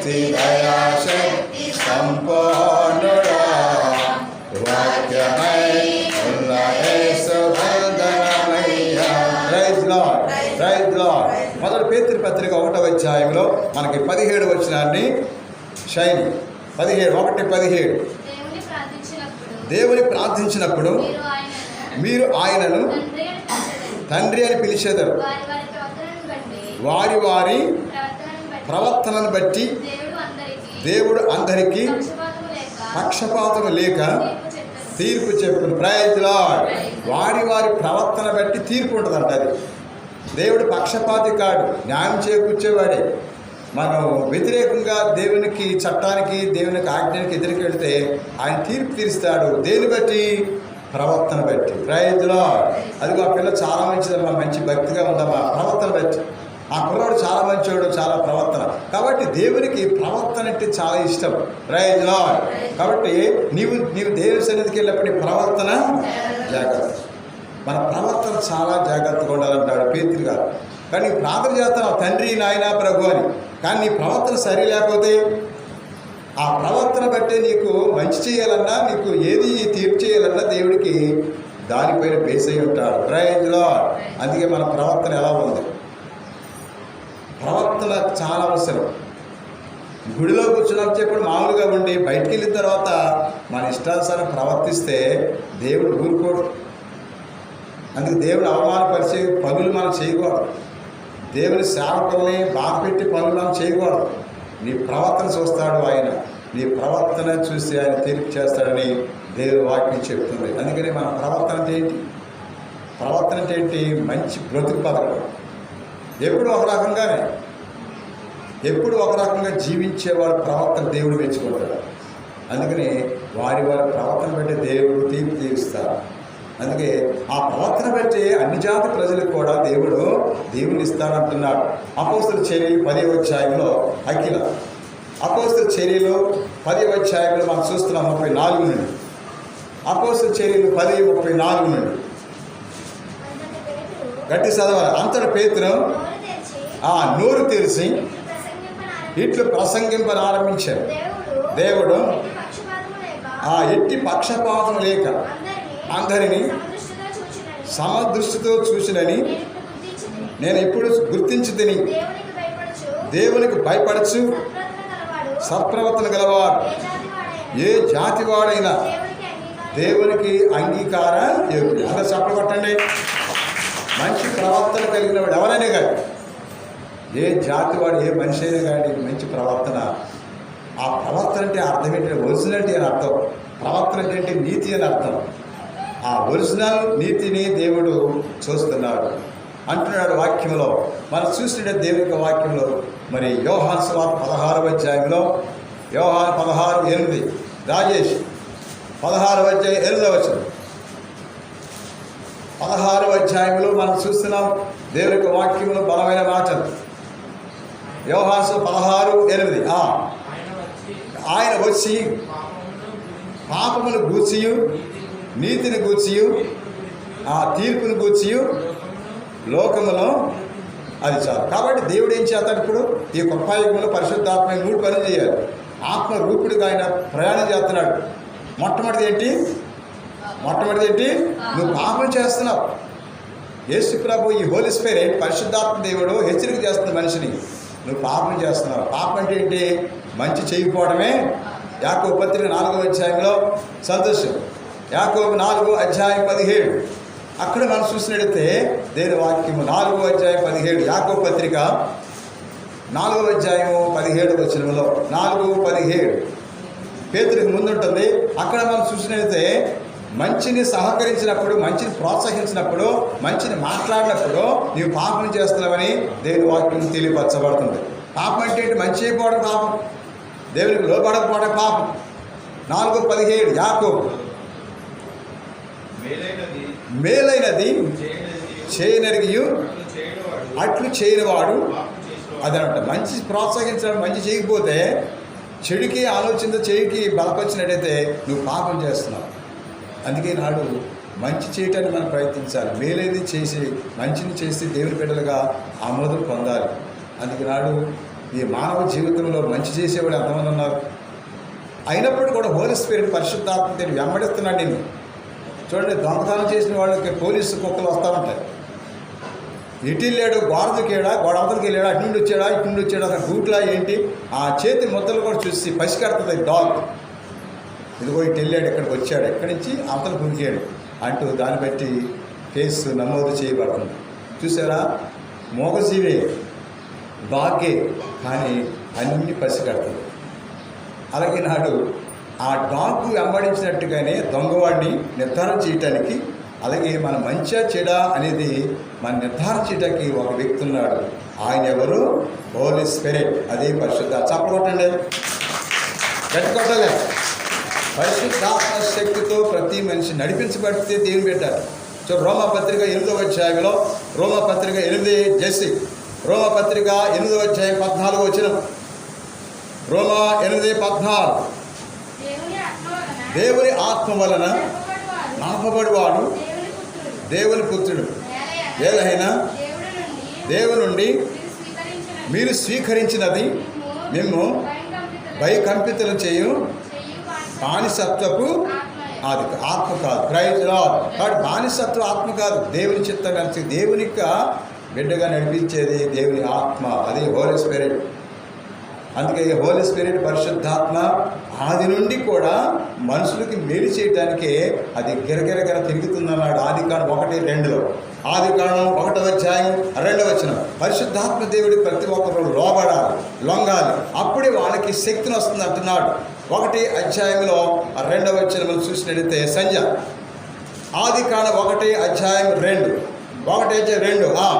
భక్తి దయాశక్తి సంపూర్ణుడా వాక్యమై ఉన్న యేసు వందనమయ్యా. Praise Lord, praise Lord. మొదటి పేతురు పత్రిక 1వ అధ్యాయంలో మనకి 17 వచనాన్ని శైలి 17 దేవుని ప్రార్థించినప్పుడు మీరు ఆయనను తండ్రి అని పిలిచేదారు. వారి వారి ప్రవర్తనను బట్టి దేవుడు అందరికీ పక్షపాతం లేక తీర్పు చెప్పును. Praise lord. వారి వారి ప్రవర్తన బట్టి తీర్పు ఉంటుందంట. అది దేవుడు పక్షపాతి కాడు, న్యాయం చేకూర్చేవాడే. మనం వ్యతిరేకంగా దేవునికి చట్టానికి దేవునికి ఆజ్ఞానికి ఎదురుకి వెళితే ఆయన తీర్పు తీరుస్తాడు. దేని బట్టి? ప్రవర్తన బట్టి. Praise Lord. అదిగో ఆ పిల్ల చాలా మంచిదమ్మా, మంచి భక్తిగా ఉందమ్మా, ప్రవర్తన బట్టి. ఆ కుర్రాడు చాలా మంచివాడు, చాలా ప్రవర్తన. కాబట్టి దేవునికి ప్రవర్తన అంటే చాలా ఇష్టం. Praise Lord. కాబట్టి నీవు దేవుని సన్నిధికి వెళ్ళినప్పుడు ప్రవర్తన జాగ్రత్త. మన ప్రవర్తన చాలా జాగ్రత్తగా ఉండాలంటాడు పేతురు గారు. కానీ ప్రార్థన చేస్తాను తండ్రి నాయన ప్రభు అని. కానీ నీ ప్రవర్తన సరి లేకపోతే ఆ ప్రవర్తన బట్టే నీకు మంచి చేయాలన్నా, నీకు ఏది తీర్పు చేయాలన్నా దేవుడికి దానిపైన బేస్ అయి ఉంటాడు. Praise Lord. అందుకే మన ప్రవర్తన ఎలా ఉంది? ప్రవర్తన చాలా అవసరం. గుడిలో కూర్చున్నప్పుడు మామూలుగా ఉండి బయటికి వెళ్ళిన తర్వాత మన ఇష్టానుసారం ప్రవర్తిస్తే దేవుడు ఊరుకోడు. అందుకే దేవుడు అవమానపరిచే పనులు మనం చేయకూడదు. దేవుని సేవకుల్ని బాధ పెట్టి పనులు మనం చేయకూడదు. నీ ప్రవర్తన చూస్తాడు ఆయన. నీ ప్రవర్తన చూసి ఆయన తీర్పు చేస్తాడని దేవుని వాక్యం చెప్తుంది. అందుకని మన ప్రవర్తన అంటే ఏంటి? ప్రవర్తన అంటే ఏంటి? మంచి బ్రతుకు పథకం. ఎప్పుడు ఒక రకంగానే, ఎప్పుడు ఒక రకంగా జీవించేవాడు ప్రవర్తన దేవుడు మెచ్చుకుంటాడు. అందుకని వారి వారి ప్రవర్తన బట్టి దేవుడు తీర్పు తీరుస్తాడు. అందుకే ఆ ప్రవర్తన బట్టి అన్ని జాతి ప్రజలకు కూడా దేవుడు దేవుని ఇస్తాడంటున్నాడు. అపోస్తల చర్యలు 10వ అధ్యాయంలో అఖిల అపోస్తల చర్యలు 10వ అధ్యాయంలో మనం చూస్తున్నాం 34 నుండి. అపోస్తల చర్యలు 10:34 నుండి గట్టి చదవాలి. అంతటి పేతురు నోరు తెరిచి ఇట్లు ప్రసంగింపనారంభించాడు. దేవుడు ఎట్టి పక్షపాతం లేక అందరినీ సమదృష్టితో చూసినని నేను ఇప్పుడు గుర్తించి తిని దేవునికి భయపడచ్చు సత్ప్రవర్తన గలవాడు ఏ జాతివాడైనా దేవునికి అంగీకారం యోగ్యుడు. అలా చెప్పబట్టండి. మంచి ప్రవర్తన కలిగిన వాడు ఎవరైనా కానీ, ఏ జాతి వాడు, ఏ మనిషి అయినా కానీ మంచి ప్రవర్తన. ఆ ప్రవర్తన అంటే అర్థం ఏంటంటే ఒరిజినాలిటీ అని అర్థం. ప్రవర్తన అంటే నీతి అని అర్థం. ఆ ఒరిజినల్ నీతిని దేవుడు చూస్తున్నాడు అంటున్నాడు వాక్యంలో. మనం చూస్తుంటే దేవుని వాక్యంలో మరి యోహాను సువార్త 16వ అధ్యాయంలో యోహాను 16:8 రాజేష్ 16వ అధ్యాయం 8వ వచనం 16వ అధ్యాయంలో మనం చూస్తున్నాం దేవుని వాక్యంలో బలమైన మాటలు. యోహాను 16:8 ఆయన వచ్చి పాపమును గూర్చియు నీతిని గూర్చియు ఆ తీర్పును గూర్చియు లోకములో అది చాలు. కాబట్టి దేవుడు ఏం చేస్తాడు? ఇప్పుడు ఈ కృపాయుగంలో పరిశుద్ధాత్మ 3 పనులు చేయాలి. ఆత్మ రూపుడిగా ఆయన ప్రయాణం చేస్తున్నాడు. మొట్టమొదటిది ఏంటి? నువ్వు పాపం చేస్తున్నావు. యేసు ప్రభు ఈ హోలీ స్పిరిట్ పరిశుద్ధాత్మ దేవుడు హెచ్చరిక చేస్తున్న మనిషిని, నువ్వు పాపం చేస్తున్నావు. పాపం అంటే ఏంటి? మంచి చేయకపోవడమే. యాకోబు పత్రిక 4వ అధ్యాయంలో సంతోషం. యాకోబు 4:17 అక్కడ మనం చూసినట్లయితే దేని వాక్యము 4వ అధ్యాయం 17 యాకోబు పత్రిక 4వ అధ్యాయము 17వ వచనంలో 4:17 పేతురికి ముందుంటుంది. అక్కడ మనం చూసినట్లయితే మంచిని సహకరించినప్పుడు, మంచిని ప్రోత్సహించినప్పుడు, మంచిని మాట్లాడినప్పుడు నీవు పాపం చేస్తున్నావని దేవుని వాక్యం తెలియపరచబడుతుంది. పాపం అంటే మంచి అయిపోవడం పాపం, దేవునికి లోపడకపోవడం పాపం. 4:17 యాకోబు మేలైనది చేయనరిగియు అట్లు చేయనివాడు అదనమాట. మంచి ప్రోత్సహించడం, మంచి చేయకపోతే చెడుకి ఆలోచనతో చెడుకి బలపరిచినట్టయితే నువ్వు పాపం చేస్తున్నావు. అందుకే నాడు మంచి చేయటానికి మనం ప్రయత్నించాలి. మేలేది చేసి మంచిని చేసి దేవుని బిడ్డలుగా ఆమోదం పొందాలి. అందుకే నాడు ఈ మానవ జీవితంలో మంచి చేసేవాడు ఎంతమంది ఉన్నారు? అయినప్పుడు కూడా హోలీ స్పిరిట్ పరిశుద్ధాత్మ దేవుడు వెంబడిస్తున్నాడు నేను. చూడండి, దొంగతనం చేసిన వాళ్ళకి పోలీసు కుక్కలు వస్తూ ఉంటాయి. ఇటు వెళ్ళాడు, గోడ అవతలకి వెళ్ళాడు, అటు నుండి వచ్చాడు అక్కడ గూట్లా ఏంటి ఆ చేతి ముద్దలు కూడా చూసి పసిగడుతుంది డాగ్. ఇదిగో ఇటు వెళ్ళాడు, ఇక్కడికి వచ్చాడు, ఎక్కడి నుంచి అవతల కురికాడు అంటూ దాన్ని బట్టి కేసు నమోదు చేయబడుతుంది. చూసారా, మోగజీవే, డాగే, కానీ అన్ని పసిగడుతుంది. అలాగే నాడు ఆ డాగ్ వెంబడించినట్టుగానే దొంగవాడిని నిర్ధారణ చేయటానికి, అలాగే మన మంచిగా చెడా అనేది మన నిర్ధారణ చేయడానికి ఒక వ్యక్తి ఉన్నాడు. ఆయన ఎవరు? హోలీ స్పిరిట్. అదే పరిశుద్ధ. చప్పకొట్టండి, గట్టికొట్టలే. పరిశుద్ధాత్మ శక్తితో ప్రతి మనిషి నడిపించబడితే దేవుని పెట్టారు. సో రోమపత్రిక 8వ అధ్యాయంలో, రోమపత్రిక 8 జెసి, రోమపత్రిక 8వ అధ్యాయం 14వ వచనం. రోమా 8:14. దేవుని ఆత్మ వలన నాపబడివాడు దేవుని పుత్రుడు. ఏలైనా దేవుని నుండి మీరు స్వీకరించినది మేము భయకంపితులు చేయు బానిసత్వపు ఆత్మ కాదు. Praise Lord. కాబట్టి బానిసత్వ ఆత్మ కాదు, దేవుని చిత్తం కలిసి దేవునిక బిడ్డగా నడిపించేది దేవుని ఆత్మ. అది హోలీ స్పిరిట్. అందుకే హోలీ స్పిరిట్ పరిశుద్ధాత్మ ఆది నుండి కూడా మనుషులకి మేలు చేయడానికే అది గిరగిరగిర తిరుగుతుందన్నాడు ఆదికాండం 1:2. ఆదికాండం 1వ అధ్యాయం 2వ వచనం. పరిశుద్ధాత్మ దేవుడి ప్రతి ఒక్కరు లోబడాలి, లొంగాలి, అప్పుడే వాళ్ళకి శక్తిని వస్తుంది అంటున్నాడు. 1 అధ్యాయంలో 2వ వచనం చూసినట్లయితే సంజ, ఆదికాండం 1 అధ్యాయం 2, 1:2.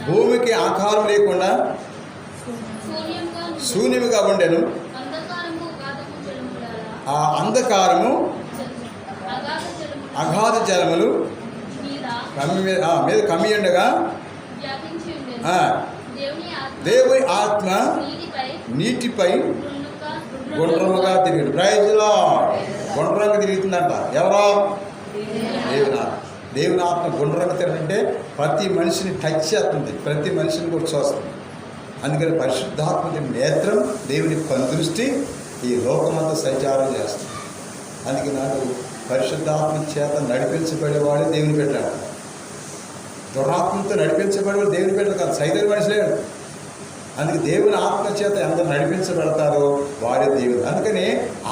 భూమికి ఆకారం లేకుండా శూన్యముగా ఉండెను, ఆ అంధకారము అగాధ జలములు మీద కమ్మియుండగా దేవుని ఆత్మ నీటిపై గుండ్రముగా తిరిగింది. Praise Lord. గుండ్రంగా తిరుగుతుందంట. ఎవరో? దేవుని ఆత్మ గుండ్రంగా తిరగంటే ప్రతి మనిషిని టచ్ చేస్తుంది, ప్రతి మనిషిని కూడా చూస్తుంది. అందుకని పరిశుద్ధాత్మ నేత్రం, దేవుని కనుదృష్టి ఈ లోకమంతా సంచారం చేస్తుంది. అందుకే నాకు పరిశుద్ధాత్మ చేత నడిపించబడేవాడు దేవుని పెట్టాడు. దురాత్మతో నడిపించబడేవాడు దేవుని పెట్టాడు కాదు, సైతం మనిషి లేడు. అందుకే దేవుని ఆత్మ చేత ఎందరు నడిపించబడతారో వాడే దేవుడు. అందుకని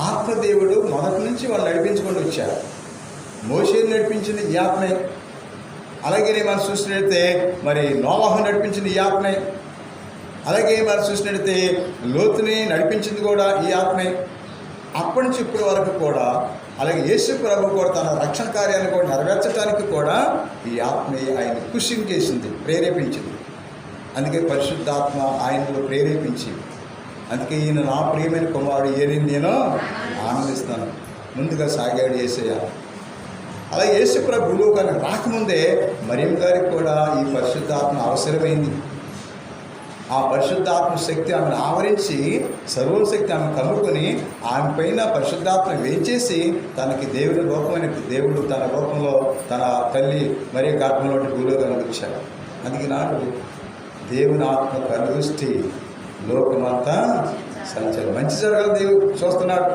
ఆత్మదేవుడు మొదటి నుంచి వాళ్ళు నడిపించుకుంటూ వచ్చారు. మోషేని నడిపించింది ఈ ఆత్మే. అలాగే మనం చూసినట్లయితే మరి నోవాహు నడిపించింది ఈ ఆత్మే. అలాగే మనం చూసినట్లయితే లోతుని నడిపించింది కూడా ఈ ఆత్మే. అప్పటి నుంచి ఇప్పటి వరకు కూడా, అలాగే యేసు ప్రభు కూడా తన రక్షణ కార్యాన్ని కూడా నెరవేర్చడానికి కూడా ఈ ఆత్మే ఆయన పుషింగ్ చేసింది, ప్రేరేపించింది. అందుకే పరిశుద్ధాత్మ ఆయనలో ప్రేరేపించి, అందుకే ఈయన నా ప్రియమైన కుమారుడు, ఈయన నేను ఆనందిస్తాను ముందుగా సాగాడు యేసయ్య. అలాగే యేసు ప్రభువు కానీ రాకముందే మరియమ్మ గారికి కూడా ఈ పరిశుద్ధాత్మ అవసరమైంది. ఆ పరిశుద్ధాత్మ శక్తి ఆమెను ఆవరించి, సర్వశక్తి ఆమె కమ్ముకొని ఆమె పైన పరిశుద్ధాత్మ వేయించేసి తనకి దేవుని రూపమైన దేవుడు తన రూపంలో తన తల్లి మరియు గర్భంలోని భూలోకి కనిపించాడు. అందుకే నాడు దేవుని ఆత్మ కనుదృష్టి లోకమంతా సంచలనం మంచి జరగాలి దేవుడు చూస్తున్నాడు.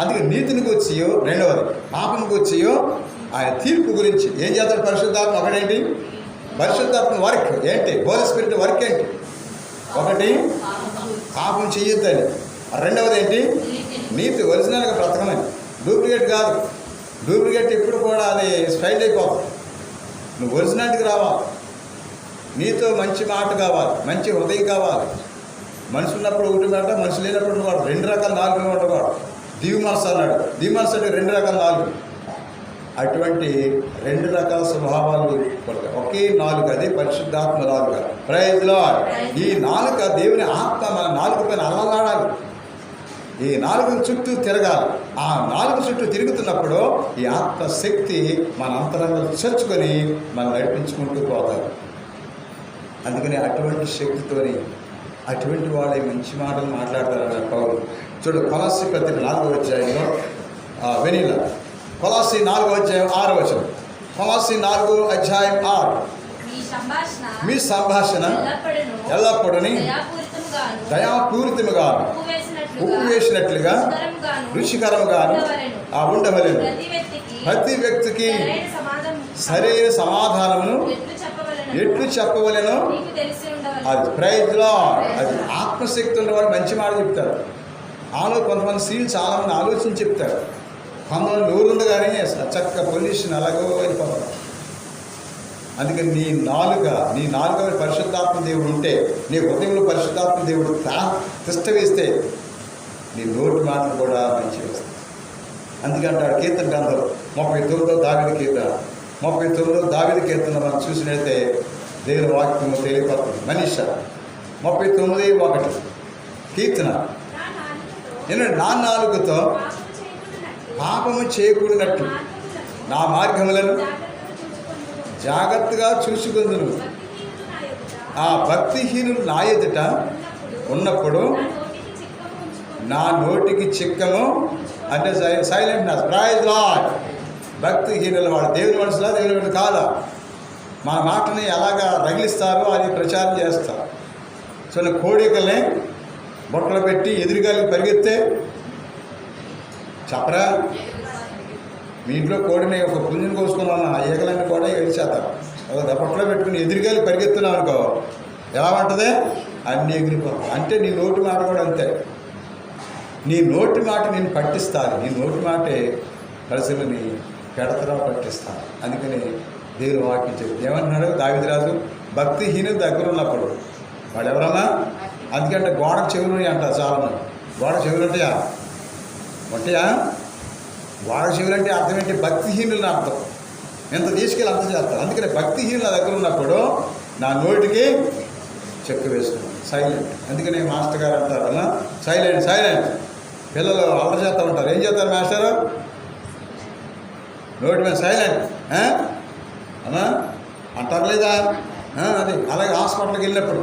అందుకే నీతిని వచ్చేయో, రెండవది పాపంకి వచ్చేయో ఆయన తీర్పు గురించి ఏం చేస్తాడు పరిశుద్ధాత్మ? ఒకటేంటి? పరిశుద్ధాత్మ వర్క్ ఏంటి? హోలీ స్పిరిట్ వర్క్ ఏంటి? ఒకటి పాపం చెయ్యొద్దని, రెండవది ఏంటి? నీతి, ఒరిజినల్గా బ్రతకమని. డూప్లికేట్ కాదు. డూప్లికేట్ ఎప్పుడు కూడా అది స్టైల్ అయిపోతుంది. నువ్వు ఒరిజినాలిటీకి రావాలి. నీతో మంచి మాట కావాలి, మంచి హృదయం కావాలి. మనిషి ఉన్నప్పుడు ఒకటి మాట, మనిషి లేనప్పుడు ఉండకూడదు. 2 రకాల నాలుగు ఉండకూడదు. దివి మనసు అన్నాడు. దివి మనసు అంటే 2 రకాల నాలుగు. అటువంటి 2 రకాల స్వభావాలు ఒకే నాలుగు, అదే పరిశుద్ధాత్మ నాలుక. Praise Lord. ఈ నాలుక దేవుని ఆత్మ మన నాలుక పైన అల్లలాడాలి. ఈ నాలుగు చుట్టూ తిరగాలి. ఆ నాలుగు చుట్టూ తిరుగుతున్నప్పుడు ఈ ఆత్మ శక్తి మన అంతరంగం చర్చుకొని మనం నడిపించుకుంటూ పోతారు. అందుకని అటువంటి శక్తితోని అటువంటి వాళ్ళే మంచి మాటలు మాట్లాడతారన్నారు పౌలు. చూడు, కొలస్సీ పత్రిక 4వ అధ్యాయంలో వెనీలా, కొలస్సీ 4వ అధ్యాయం 6వ వచనం. కొలస్సీ 4 అధ్యాయం 6. మీ సంభాషణ ఎల్లప్పుడూ దయాపూరితముగా ఉప్పు వేసినట్లుగా రుచికరముగాను ఉండవలెను. ప్రతి వ్యక్తికి సరైన సమాధానమును ఎట్లు చెప్పవలెనో అది ప్రైజ్ లార్డ్. అది ఆత్మశక్తి ఉన్నవాడు మంచి మాట చెప్తారు. కొంతమంది స్త్రీలు చాలామంది ఆలోచించి చెప్తారు. కొంతమంది నోరుంది కానీ చక్క పొల్యూషన్ అలాగో వెళ్ళిపోతారు. అందుకని నీ నాలుక పరిశుద్ధాత్మ దేవుడు ఉంటే, నీ హృదయంలో పరిశుద్ధాత్మ దేవుడు తిష్ట వేస్తే నీ నోటి మాటలు కూడా మంచిగా వస్తాయి. అందుకంటాడు కీర్తన గ్రంథం 39 దావీదు కీర్తన 39 దావీదు కీర్తన మనం చూసినట్లయితే దేవుని వాక్యము తెలియపడుతుంది. మనీష 39:1 కీర్తన. ఎందుకంటే నా నాలుకతో పాపము చేయకూడనట్లు నా మార్గములను జాగ్రత్తగా చూసుకుందును. ఆ భక్తిహీనులు నా ఎదుట ఉన్నప్పుడు నా నోటికి చిక్కము అంటే సైలెంట్నెస్. Praise lord. భక్తిహీనులు వాడు దేవుని మనసులా దేవుని మనసు కాదా, మన మాటని ఎలాగా రగిలిస్తారో అది ప్రచారం చేస్తారు. సో కోడికల్ని బొట్టలు పెట్టి ఎదురుగాలికి పరిగెత్తే చెప్పరా. మీ ఇంట్లో కోడిని ఒక పుంజుని కోసుకున్నాను, ఆ ఈగలన్నీ కూడా ఎగిరిచేస్తారు. బొట్టలో పెట్టుకుని ఎదురుగాలికి పరిగెత్తున్నావు అనుకో, ఎలా ఉంటుంది? అన్నీ ఎగిరిపోతాయి. అంటే నీ నోటి మాట కూడా అంతే. నీ నోటి మాట నేను పట్టిస్తాను. నీ నోటి మాటే పరిశీలిని పెడతరా పట్టిస్తాను. అందుకని దేవుని వాక్యం చెప్పి ఏమంటున్నాడు దావీదు రాజు, భక్తిహీనులు దగ్గర ఉన్నప్పుడు వాడు ఎవరన్నా. అందుకంటే గోడకు చెవులు అంటారు చాలామంది. గోడ చెవులు ఉంటాయా? గోడ చెవులు అంటే అర్థం ఏంటి? భక్తిహీనులని అర్థం. ఎంత తీసుకెళ్ళి అంత చేస్తారు. అందుకని భక్తిహీనుల దగ్గర ఉన్నప్పుడు నా నోటికి చెక్కు వేసుకున్నాను, సైలెంట్. అందుకని మాస్టర్ గారు అంటారు అలా, సైలెంట్. పిల్లలు అల్లరి చేస్తూ ఉంటారు. ఏం చేస్తారు మాస్టరు? నోటి మీద సైలెంట్ అన్నా అంటారు లేదా? అది అలాగే హాస్పిటల్కి వెళ్ళినప్పుడు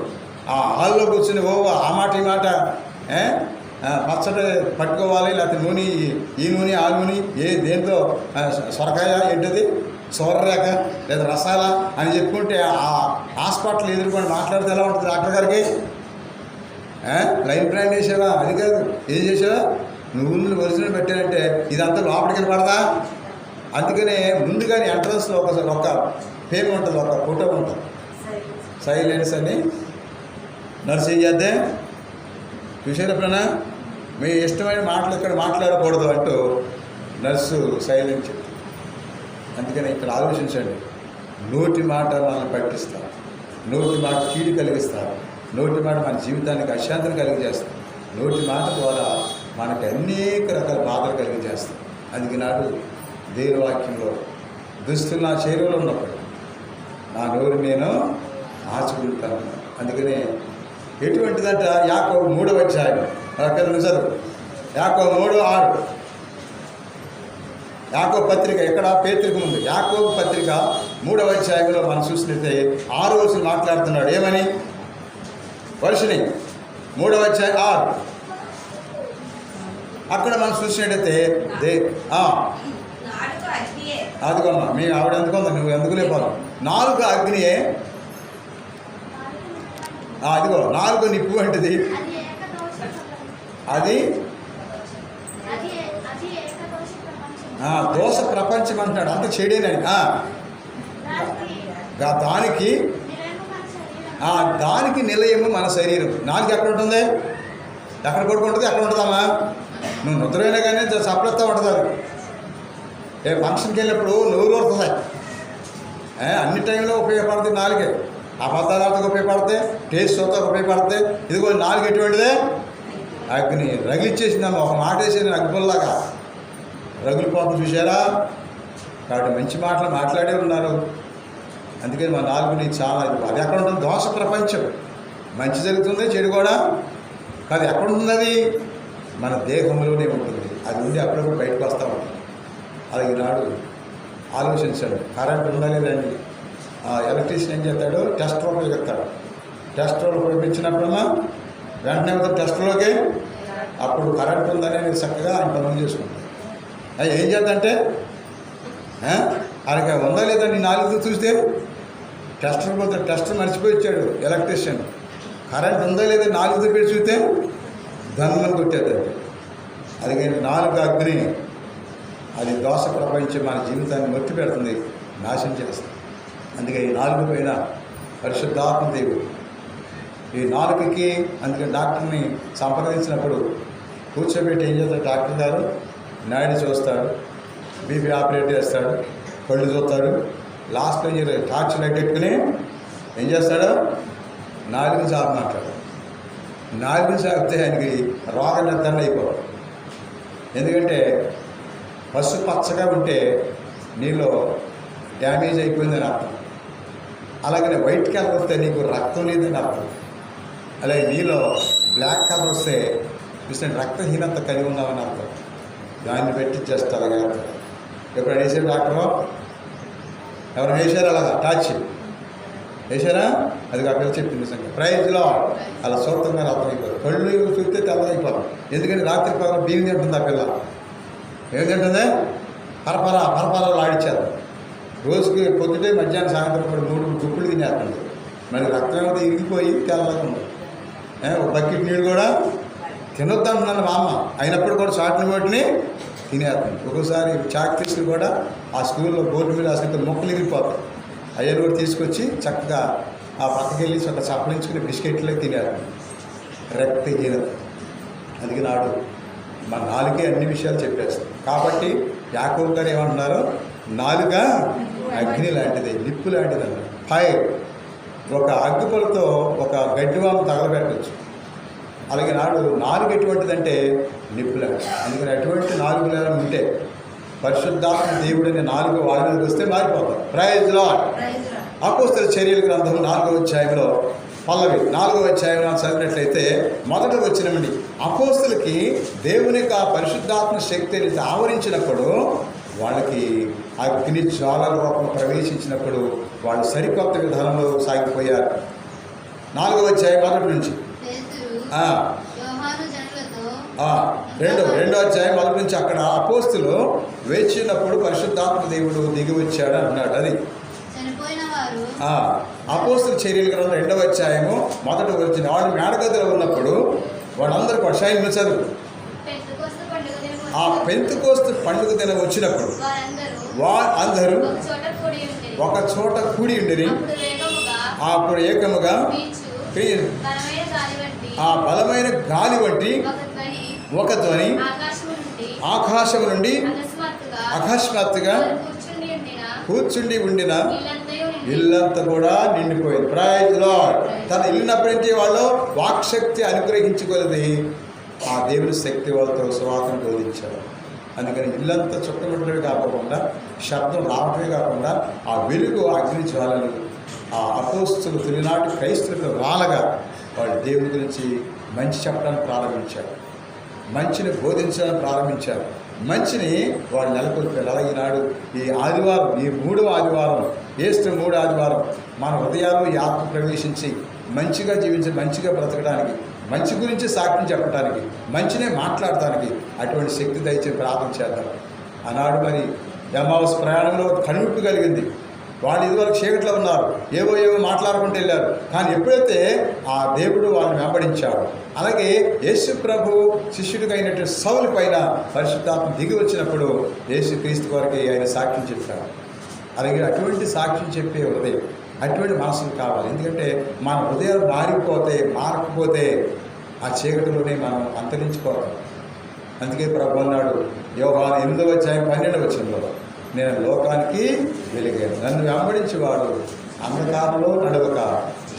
ఆ హాల్లో కూర్చుని ఆ మాట ఈ మాట పచ్చడి పట్టుకోవాలి, లేకపోతే నూనె, ఈ నూనె ఆ నూనె, దేంతో సొరకాయ ఏంటది, సోరరేఖ లేదా రసాల అని చెప్పుకుంటే ఆ హాస్పిటల్ ఎదుర్కొని మాట్లాడితే ఎలా ఉంటుంది డాక్టర్ గారికి? లైన్ ప్లాన్ చేసావా? అది కాదు. ఏం చేసావా? నువ్వు ఒరిజినల్ పెట్టానంటే ఇదంతా లోపలికి పడదా? అందుకనే ముందుగానే ఎంట్రన్స్లో ఒక పేరు ఉంటుంది, ఒక ఫోటో ఉంటుంది, సైలెన్స్ అని. నర్సు ఏం చేద్దే చూసారు ఎప్పుడన్నా? మీ ఇష్టమైన మాటలు ఇక్కడ మాట్లాడకూడదు అంటూ నర్సు సైలెంట్ చెప్తుంది. అందుకని ఇక్కడ ఆలోచించండి. నోటి మాట మనల్ని పట్టిస్తారు, నోటి మాట కీడు కలిగిస్తారు, నోటి మాట మన జీవితానికి అశాంతిని కలిగజేస్తారు, నోటి మాట ద్వారా మనకు అనేక రకాల బాధలు కలిగజేస్తారు. అందుకే నాడు దేవుని వాక్యంలో దుస్తులు నా శరీరంలో ఉన్నప్పుడు నా నోరు నేను మార్చుకుంటాను. అందుకనే ఎటువంటిదంట యాకోబు 3వ అధ్యాయం చదువు. యాకోబు 3:6 యాకోబు పత్రిక. ఎక్కడ? పేతురుకు ముందు యాకోబు పత్రిక 3వ అధ్యాయంలో మనం చూసినట్లయితే 6వ వచనం మాట్లాడుతున్నాడు. ఏమని? వర్షిని 3వ అధ్యాయం 6 అక్కడ మనం చూసినట్టయితే అదిగోమ్మా మీ ఆవిడ ఎందుకుందా, నువ్వు ఎందుకు లేపాలి? నాలుగు అగ్నియే. అదిగో నాలుగు నిప్పు వంటిది, అది దోష ప్రపంచం అంటున్నాడు. అంత చెడేనని. దానికి నిలయము మన శరీరం. నాలుగు ఎక్కడ ఉంటుంది? ఎక్కడ పడుకుంటుంది? ఎక్కడ ఉంటుందమ్మా? నువ్వు నిద్రైనా కానీ చప్పలెత్తా ఉంటుంది. అది ఫంక్షన్కి వెళ్ళినప్పుడు నోరు వస్తుంది. అన్ని టైంలో ఉపయోగపడుతుంది నాలుగే. అబద్ధాలకు ఉపయోగపడతాయి, టేస్ట్ చూస్తాకు ఉపయోగపడతాయి. ఇదిగో నాలుగు ఎటువంటిదే? అగ్ని. రగిలిచ్చేసిందమ్మా. ఒక మాట వేసేది అగ్నిపుల్లాగా రగిలిపోతుంది. చూసారా? కాబట్టి మంచి మాటలు మాట్లాడే ఉన్నారు. అందుకని మా నాలుగుని చాలా అది ఎక్కడ ఉంటుంది? దోష ప్రపంచం. మంచి జరుగుతుంది, చెడు కూడా కాదు. ఎక్కడ ఉంటుంది? అది మన దేహంలోనే ఉంటుంది. అది ఉండి అప్పుడప్పుడు బయటకు వస్తూ ఉంటుంది. అలాగే నాడు ఆలోచించండి. కరెంట్ ఉందా లేదండి? ఎలక్ట్రీషియన్ ఏం చేస్తాడు? టెస్ట్ రోడ్లు చెప్తాడు. టెస్ట్ రోడ్లు పంపించినప్పుడమ్మా వెంటనే టెస్ట్లోకి అప్పుడు కరెంట్ ఉందని చక్కగా ఆయన పనులు చేసుకుంటాడు. ఏం చేద్దంటే ఆయనకి ఉందా లేదండి? నాలుగు చూస్తే టెస్టర్ పోతే టెస్టర్ మర్చిపోయి వచ్చాడు ఎలక్ట్రీషియన్. కరెంట్ ఉందా లేదా నాలుగుతో పెట్టి చూస్తే ధన్మని కొట్టేది. అది నాలుగు అగ్ని, అది దోష ప్రపంచం మన జీవితాన్ని మట్టి పెడుతుంది, నాశనం చేస్తుంది. అందుకే ఈ నాలుగు పైన పరిశుద్ధాత్మ దేవుడు ఈ నాలుగుకి. అందుకే డాక్టర్ని సంప్రదించినప్పుడు కూర్చోబెట్టి ఏం చేస్తాడు డాక్టర్ గారు? నాయుడు చూస్తాడు, బీపీ ఆపరేట్ చేస్తాడు, కళ్ళు చూస్తాడు, లాస్ట్లో టార్చ్ లైట్ పెట్టుకుని ఏం చేస్తాడు? నాలుగుని సాపమంటాడు. నాలుగుని సాపితే ఆయనకి రోగ నిర్ధారణ అయిపోవాలి. ఎందుకంటే పసుపు పచ్చగా ఉంటే నీళ్ళు డ్యామేజ్ అయిపోయిందని అర్థం. అలాగనే వైట్ కలర్ వస్తే నీకు రక్తం లేదని అర్థం. అలాగే నీలో బ్లాక్ కలర్ వస్తే చూస్తే రక్తహీనత కలిగి ఉన్నామని అర్థం. దాన్ని పెట్టి చేస్తారు అలాగే అర్థం. ఎప్పుడైనా వేసారు డాక్టరు? ఎవరు వేసారు అలాగా టాచ్ వేసారా? అది అక్కడ చెప్పింది నిజంగా. ప్రైజ్లో అలా సొంతంగా అర్థమైపోదు. కళ్ళు చూస్తే తెల్లదైపోతాం. ఎందుకంటే రాత్రి పగల బియ్యం తింటుంది ఆ పిల్ల. ఏం తింటుంది? పరపరాలు ఆడిచ్చారు. రోజుకి పొద్దుటే మధ్యాహ్నం సాయంత్రం కూడా 3 గుప్పులు తినేస్తుంది. మరి రక్తం ఏమైనా ఇరిగిపోయి తెల్లగా ఉంది. ఒక బకెట్ నీళ్ళు కూడా తినొద్దు అంటున్నాను మా అమ్మ. అయినప్పుడు కూడా చాట్ని వాటిని తినేస్తుంది. ఒక్కోసారి చాక్ తీసుకుని కూడా ఆ స్కూల్లో బోర్డు మీద అసలు మొక్కలు ఇరిగిపోతాయి. అయ్యను కూడా తీసుకొచ్చి చక్కగా ఆ పక్కకి వెళ్ళి ఒక చప్పలించుకుని బిస్కెట్లే తినేస్తుంది. రక్తహీనత. అందుకే నాడు మన నాలుగే అన్ని విషయాలు చెప్పేస్తాం. కాబట్టి యాకోబు గారు ఏమంటున్నారు? నాలుక అగ్ని లాంటిది, నిప్పు లాంటిది అన్నారు. ఫైర్, ఒక అగ్గిపులతో ఒక గడ్డివాము తగలబెట్టవచ్చు. అలాగే నాలుగు ఎటువంటిదంటే నిప్పు లాంటిది. అందుకని అటువంటి నాలుగు లేరం ఉంటే పరిశుద్ధాత్మ దేవుడిని నాలుగు వాళ్ళ మీదకి వస్తే మారిపోతారు. Praise Lord. అపోస్తల చర్యల గ్రంథం 4వ అధ్యాయంలో పల్లవి 4వ అధ్యాయం చదివినట్లయితే మొదట వచ్చినమండి అపోస్తలకి దేవుని యొక్క పరిశుద్ధాత్మ శక్తిని ఆవరించినప్పుడు వాళ్ళకి అగ్ని జ్వాలల రూపం ప్రవేశించినప్పుడు వాళ్ళు సరికొత్త విధానంలో సాగిపోయారు. 4వ అధ్యాయం మొదటి నుంచి రెండో అధ్యాయం మొదటి నుంచి అక్కడ అపోస్తులు వేచినప్పుడు పరిశుద్ధాత్మ దేవుడు దిగి వచ్చాడు అన్నాడు. అది అపోస్తుల చర్యల గ్రంథం 2వ అధ్యాయము మొదట వచ్చిన వాళ్ళు మేడగదిలో ఉన్నప్పుడు వాళ్ళందరూ కూడా షైన్ చదువు ఆ పెంతెకోస్తు పండుగ దినం వచ్చినప్పుడు అందరూ ఒక చోట కూడి ఉండిరి. అప్పుడు ఏకముగా ఆ బలమైన గాలి వంటి ఒక ధ్వని ఆకాశం నుండి అకస్మాత్తుగా కూర్చుండి ఉండిన ఇల్లంతా కూడా నిండిపోయింది. Praise Lord. తన ఇల్లునప్పటి నుంచి వాళ్ళు వాక్శక్తి అనుగ్రహించుకోలేది. ఆ దేవుని శక్తి వాళ్ళతో సువార్తను బోధించారు. అందుకని ఇల్లంతా చుట్టముట్టడమే కాకుండా శబ్దం రావటమే కాకుండా ఆ వెలుగు అగ్ని జ్వాలలు ఆ అపోస్తులు తొలినాటి క్రైస్తవులకు రాలగా వాళ్ళు దేవుని గురించి మంచి చెప్పడానికి ప్రారంభించారు, మంచిని బోధించడానికి ప్రారంభించారు, మంచిని వాళ్ళు నెలకొల్పారు. అలాగే ఈనాడు ఈ ఆదివారం, ఈ 3వ ఆదివారం, ఈస్టర్ 3వ ఆదివారం మన హృదయాల్లో ఈ ఆత్మ ప్రవేశించి మంచిగా జీవించి మంచిగా బ్రతకడానికి, మంచి గురించి సాక్ష్యం చెప్పడానికి, మంచినే మాట్లాడటానికి అటువంటి శక్తి దయచేసి ప్రార్థన చేద్దాం. ఆనాడు మరి ఎమ్మావస్ ప్రయాణంలో కనువిప్పు కలిగింది. వాళ్ళు ఇదివరకు చీకట్లో ఉన్నారు, ఏవో మాట్లాడుకుంటూ వెళ్ళారు. కానీ ఎప్పుడైతే ఆ దేవుడు వాళ్ళని వెంబడించాడు, అలాగే యేసు ప్రభు శిష్యుడిగా అయినటువంటి సౌలు పైన పరిశుద్ధాత్మ దిగి వచ్చినప్పుడు యేసుక్రీస్తు వారికి ఆయన సాక్ష్యం చెప్పాడు. అలాగే అటువంటి సాక్ష్యం చెప్పే హృదయం, అటువంటి మనసులు కావాలి. ఎందుకంటే మన హృదయాలు మారకపోతే ఆ చీకటిలోనే మనం అంతరించుకోవాలి. అందుకే ప్రభు అన్నాడు యోహాను 8వ అధ్యాయం 12వ వచనంలో, నేను లోకానికి వెలిగాను, నన్ను వెంబడించేవాడు అంధకారంలో నడవక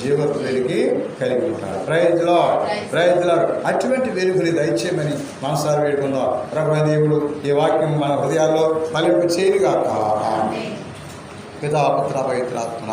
జీవపు వెలిగి కలిగి ఉంటాడు. Praise Lord, praise Lord. అటువంటి వెలుగుని దయచేయమని మనసారి వేడుకుందాం. ప్రభు దేవుడు ఈ వాక్యం మన హృదయాల్లో ఫలింపు చేయనుగాక. పితా పుత్ర పవిత్రాత్మ